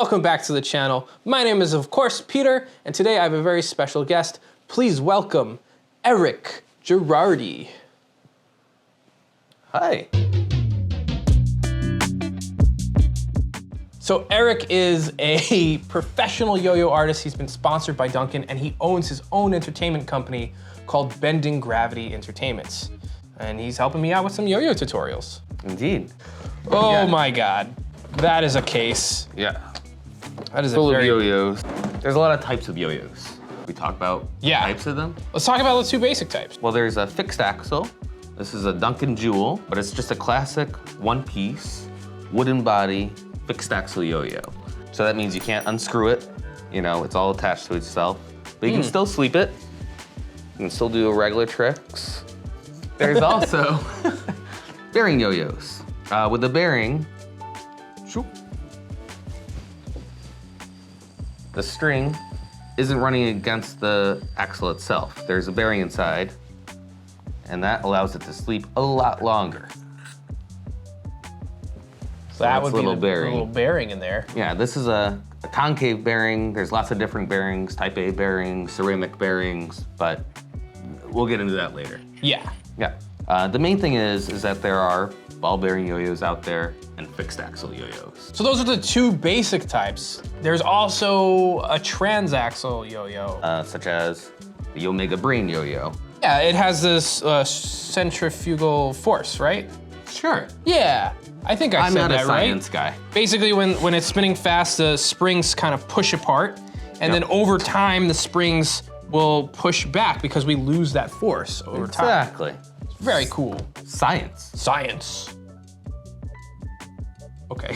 Welcome back to the channel. My name is, of course, Peter, and today I have a very special guest. Please welcome Eric Girardi. Hi. So Eric is a professional yo-yo artist. He's been sponsored by Duncan, and he owns his own entertainment company called Bending Gravity Entertainments. And he's helping me out with some yo-yo tutorials. Indeed. Oh Yeah. my God, that is a case. Yeah. That is Full a very... of yo-yos. There's a lot of types of yo-yos. We talk about types of them. Let's talk about the two basic types. Well, there's a fixed axle. This is a Duncan Jewel, but it's just a classic one-piece, wooden body, fixed axle yo-yo. So that means you can't unscrew it. You know, it's all attached to itself. But you can still sweep it. You can still do regular tricks. There's also bearing yo-yos. With the bearing, the string isn't running against the axle itself. There's a bearing inside, and that allows it to sleep a lot longer. So that would be little the bearing. little bearing in there. Yeah, this is a concave bearing. There's lots of different bearings, type A bearings, ceramic bearings, but we'll get into that later. Yeah. Yeah. The main thing is that there are ball bearing yo-yos out there and fixed axle yo-yos. So those are the two basic types. There's also a transaxle yo-yo. Such as the Yomega Brain Yoyo. Yeah, it has this centrifugal force, right? Sure. Yeah, I think I I'm said not that a right. science guy. Basically, when it's spinning fast, the springs kind of push apart, and then over time, the springs will push back because we lose that force over time. Exactly. Very cool. Science. Science. Okay.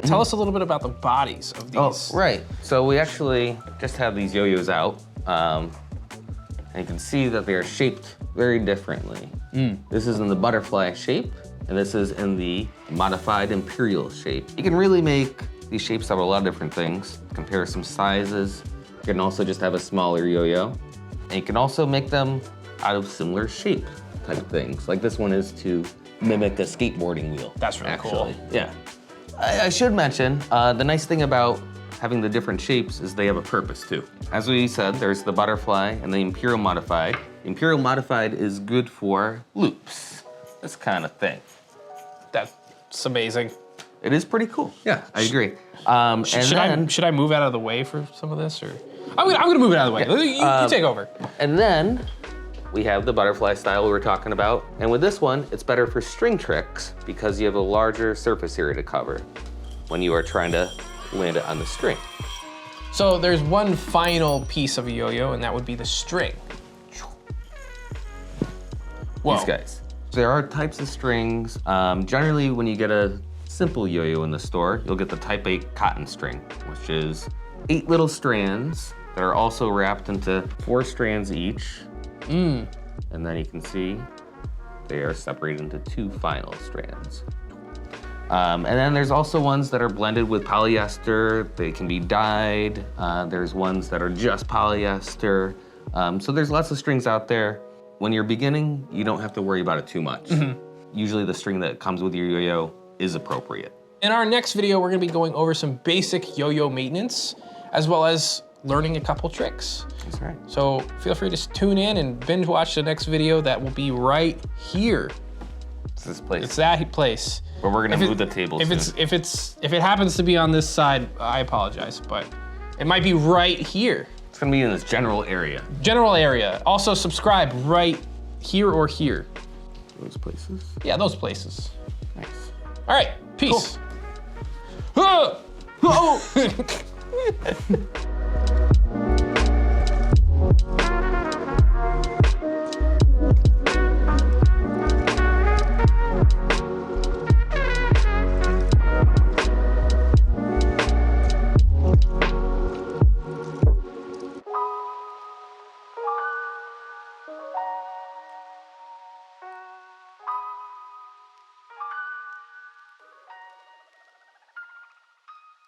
Tell us a little bit about the bodies of these. Oh, right. So we actually just have these yo-yos out, and you can see that they are shaped very differently. This is in the butterfly shape, and this is in the modified imperial shape. You can really make these shapes out of a lot of different things. Compare some sizes. You can also just have a smaller yo-yo, and you can also make them out of similar shape type of things. Like this one is to mimic a skateboarding wheel. That's really cool. Yeah. I should mention, the nice thing about having the different shapes is they have a purpose too. As we said, there's the butterfly and the imperial modified. The imperial modified is good for loops, this kind of thing. That's amazing. It is pretty cool. Yeah, I agree. Should I move out of the way for some of this, or I'm gonna move it out of the way. You take over. And then we have the butterfly style we were talking about. And with this one, it's better for string tricks because you have a larger surface area to cover when you are trying to land it on the string. So there's one final piece of a yo-yo, and that would be the string. Whoa. These guys. There are types of strings. Generally, when you get a simple yo-yo in the store, you'll get the type A cotton string, which is 8 little strands that are also wrapped into 4 strands each. And then you can see they are separated into 2 final strands. And then there's also ones that are blended with polyester. They can be dyed. There's ones that are just polyester. So there's lots of strings out there. When you're beginning, you don't have to worry about it too much. Usually the string that comes with your yo-yo is appropriate. In our next video, we're gonna be going over some basic yo-yo maintenance, as well as learning a couple tricks. That's right. So feel free to tune in and binge watch the next video that will be right here. It's this place. It's that place. But we're gonna move the table soon. If it happens to be on this side, I apologize, but it might be right here. It's gonna be in this general area. General area. Also subscribe right here or here. Those places? Yeah, those places. Nice. All right, peace. Cool. Ah! Oh!